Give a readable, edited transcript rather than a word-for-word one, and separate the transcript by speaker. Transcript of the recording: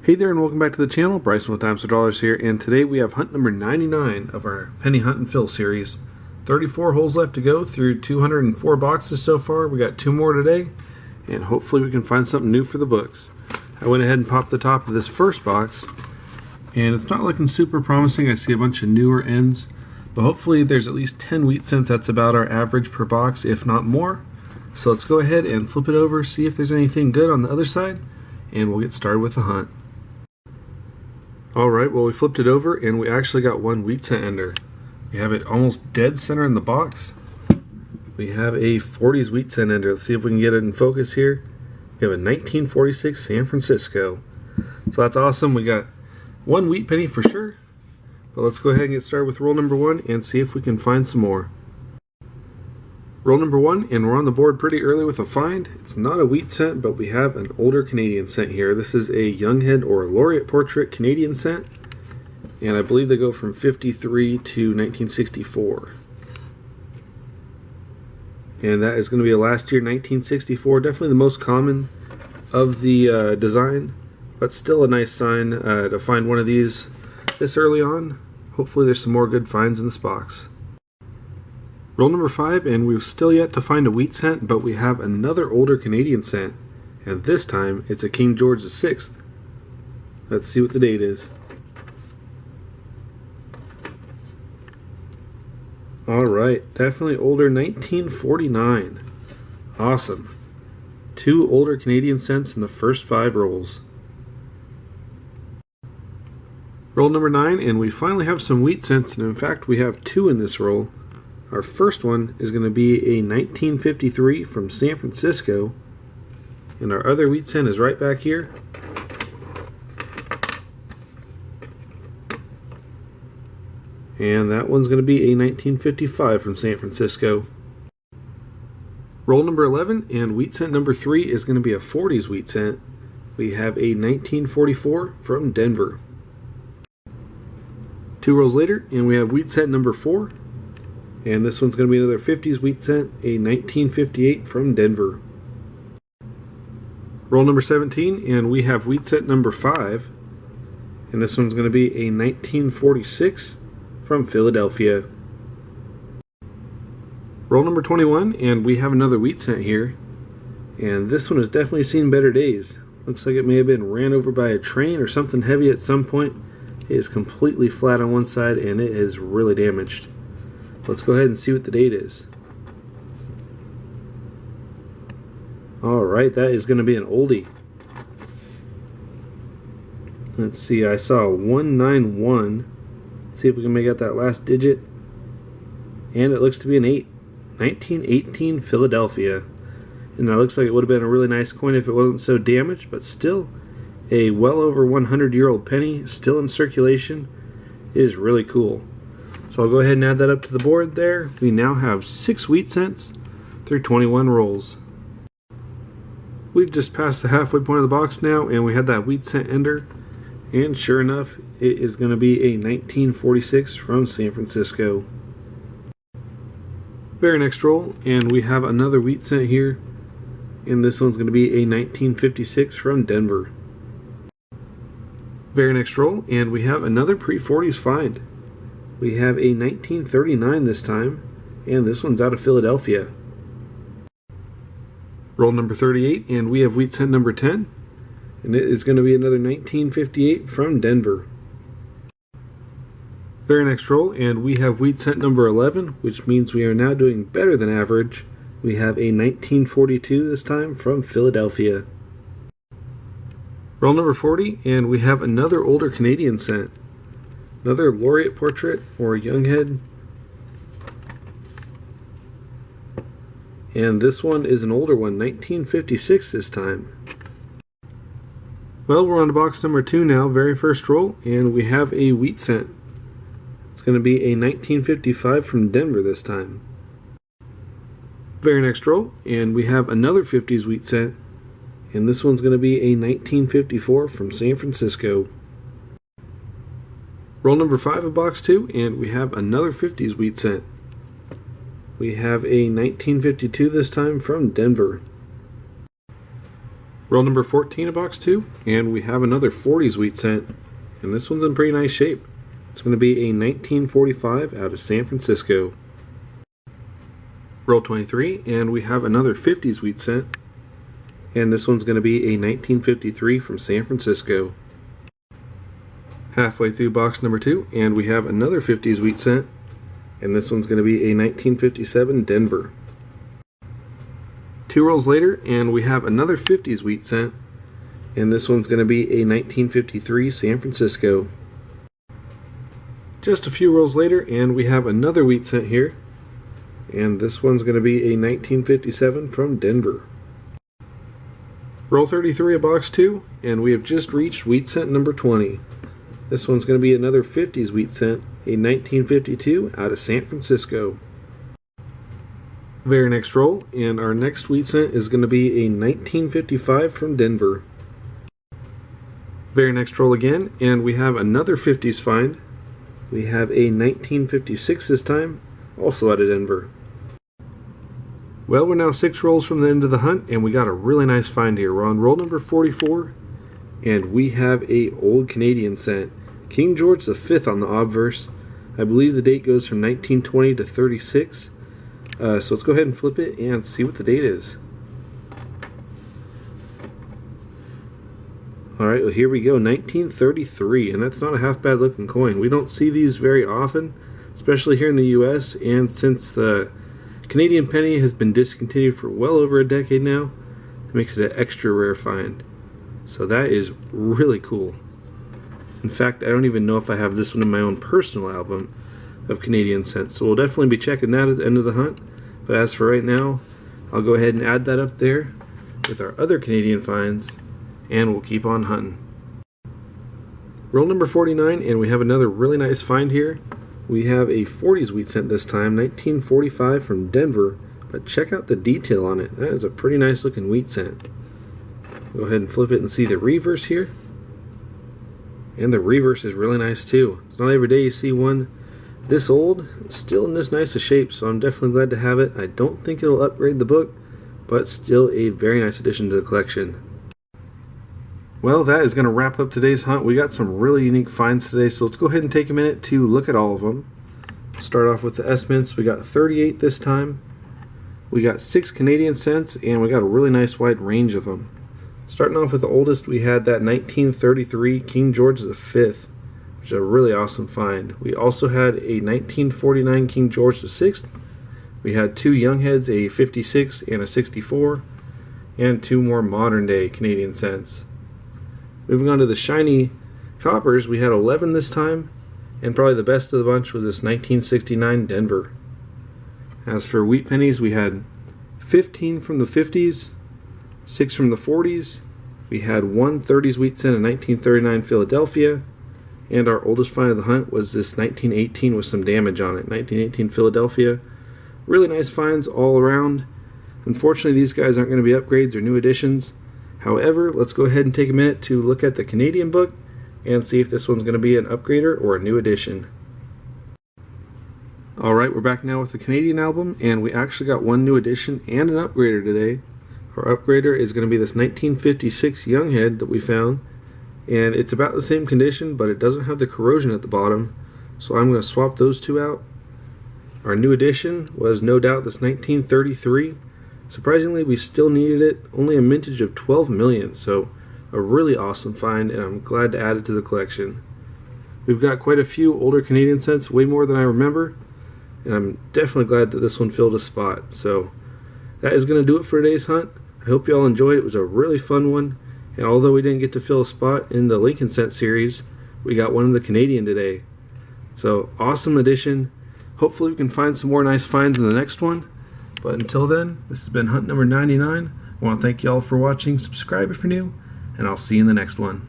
Speaker 1: Hey there and welcome back to the channel. Bryson with Dimes for Dollars here, and today we have hunt number 99 of our Penny Hunt and Fill series. 34 holes left to go through 204 boxes so far. We got 2 more today, and hopefully we can find something new for the books. I went ahead and popped the top of this first box, and it's not looking super promising. I see a bunch of newer ends, but hopefully there's at least 10 wheat cents. That's about our average per box, if not more. So let's go ahead and flip it over, see if there's anything good on the other side, and we'll get started with the hunt. Alright, well, we flipped it over and we actually got one wheat cent ender. We have it almost dead center in the box. We have a 40s wheat cent ender. Let's see if we can get it in focus here. We have a 1946 San Francisco. So that's awesome. We got one wheat penny for sure. But let's go ahead and get started with roll number 1 and see if we can find some more. Roll number 1, and we're on the board pretty early with a find. It's not a wheat cent, but we have an older Canadian cent here. This is a Younghead or Laureate Portrait Canadian cent, and I believe they go from 53 to 1964. And that is going to be a last year 1964. Definitely the most common of the design, but still a nice sign to find one of these this early on. Hopefully there's some more good finds in this box. Roll number 5, and we've still yet to find a wheat cent, but we have another older Canadian cent, and this time it's a King George VI. Let's see what the date is. Alright, definitely older, 1949. Awesome. 2 older Canadian cents in the first 5 rolls. Roll number 9, and we finally have some wheat cents, and in fact we have 2 in this roll. Our first one is going to be a 1953 from San Francisco, and our other wheat cent is right back here. And that one's going to be a 1955 from San Francisco. Roll number 11, and wheat cent number 3 is going to be a 40s wheat cent. We have a 1944 from Denver. 2 rolls later, and we have wheat cent number 4. And this one's going to be another 50s wheat cent, a 1958 from Denver. Roll number 17, and we have wheat cent number 5. And this one's going to be a 1946 from Philadelphia. Roll number 21, and we have another wheat cent here. And this one has definitely seen better days. Looks like it may have been ran over by a train or something heavy at some point. It is completely flat on one side, and it is really damaged. Let's go ahead and see what the date is. Alright, that is going to be an oldie. Let's see, I saw a 191. See if we can make out that last digit. And it looks to be an 8. 1918 Philadelphia. And that looks like it would have been a really nice coin if it wasn't so damaged, but still a well over 100-year-old penny, still in circulation. It is really cool. So I'll go ahead and add that up to the board there. We now have 6 wheat cents through 21 rolls. We've just passed the halfway point of the box now, and we had that wheat cent ender. And sure enough, it is going to be a 1946 from San Francisco. Very next roll, and we have another wheat cent here. And this one's going to be a 1956 from Denver. Very next roll, and we have another pre-40s find. We have a 1939 this time, and this one's out of Philadelphia. Roll number 38, and we have wheat cent number 10, and it is going to be another 1958 from Denver. Very next roll, and we have wheat cent number 11, which means we are now doing better than average. We have a 1942 this time from Philadelphia. Roll number 40, and we have another older Canadian cent. Another Laureate Portrait or Younghead. And this one is an older one, 1956 this time. Well, we're on to box number 2 now, very first roll, and we have a wheat cent. It's going to be a 1955 from Denver this time. Very next roll, and we have another 50s wheat cent, and this one's going to be a 1954 from San Francisco. Roll number 5 of box 2, and we have another 50s wheat cent. We have a 1952 this time from Denver. Roll number 14 of box 2, and we have another 40s wheat cent, and this one's in pretty nice shape. It's going to be a 1945 out of San Francisco. Roll 23, and we have another 50s wheat cent, and this one's going to be a 1953 from San Francisco. Halfway through box number 2, and we have another 50s wheat cent, and this one's going to be a 1957 Denver. 2 rolls later, and we have another 50s wheat cent, and this one's going to be a 1953 San Francisco. Just a few rolls later, and we have another wheat cent here, and this one's going to be a 1957 from Denver. Roll 33 of box 2, and we have just reached wheat cent number 20. This one's going to be another 50s wheat cent, a 1952 out of San Francisco. Very next roll, and our next wheat cent is going to be a 1955 from Denver. Very next roll again, and we have another 50s find. We have a 1956 this time, also out of Denver. Well, we're now 6 rolls from the end of the hunt, and we got a really nice find here. We're on roll number 44, and we have a old Canadian cent. King George V on the obverse. I believe the date goes from 1920 to 36. So let's go ahead and flip it and see what the date is. Alright, well here we go, 1933, and that's not a half bad looking coin. We don't see these very often, especially here in the US, and since the Canadian penny has been discontinued for well over a decade now, it makes it an extra rare find. So that is really cool. In fact, I don't even know if I have this one in my own personal album of Canadian cents, so we'll definitely be checking that at the end of the hunt. But as for right now, I'll go ahead and add that up there with our other Canadian finds, and we'll keep on hunting. Roll number 49, and we have another really nice find here. We have a 40s wheat cent this time, 1945 from Denver, but check out the detail on it. That is a pretty nice looking wheat cent. Go ahead and flip it and see the reverse here. And the reverse is really nice too. It's not every day you see one this old, still in this nice a shape, so I'm definitely glad to have it. I don't think it'll upgrade the book, but still a very nice addition to the collection. Well, that is going to wrap up today's hunt. We got some really unique finds today, so let's go ahead and take a minute to look at all of them. Start off with the S-mints. We got 38 this time. We got 6 Canadian cents, and we got a really nice wide range of them. Starting off with the oldest, we had that 1933 King George V, which is a really awesome find. We also had a 1949 King George VI. We had 2 young heads, a 56 and a 64, and 2 more modern day Canadian cents. Moving on to the shiny coppers, we had 11 this time, and probably the best of the bunch was this 1969 Denver. As for wheat pennies, we had 15 from the 50s, 6 from the 40s, we had 1 30s wheat cent in 1939 Philadelphia, and our oldest find of the hunt was this 1918 with some damage on it, 1918 Philadelphia. Really nice finds all around. Unfortunately, these guys aren't going to be upgrades or new additions. However, let's go ahead and take a minute to look at the Canadian book and see if this one's going to be an upgrader or a new addition. Alright, we're back now with the Canadian album, and we actually got 1 new addition and an upgrader today. Our upgrader is going to be this 1956 young head that we found, and it's about the same condition, but it doesn't have the corrosion at the bottom, so I'm going to swap those 2 out. Our new addition was no doubt this 1933. Surprisingly, we still needed it, only a mintage of 12 million, so a really awesome find, and I'm glad to add it to the collection. We've got quite a few older Canadian cents, way more than I remember, and I'm definitely glad that this one filled a spot. So that is going to do it for today's hunt. I hope you all enjoyed it. It was a really fun one, and although we didn't get to fill a spot in the Lincoln cent series, we got one of the Canadian today. So awesome addition. Hopefully we can find some more nice finds in the next one. But until then, this has been hunt number 99. I want to thank you all for watching. Subscribe if you're new, and I'll see you in the next one.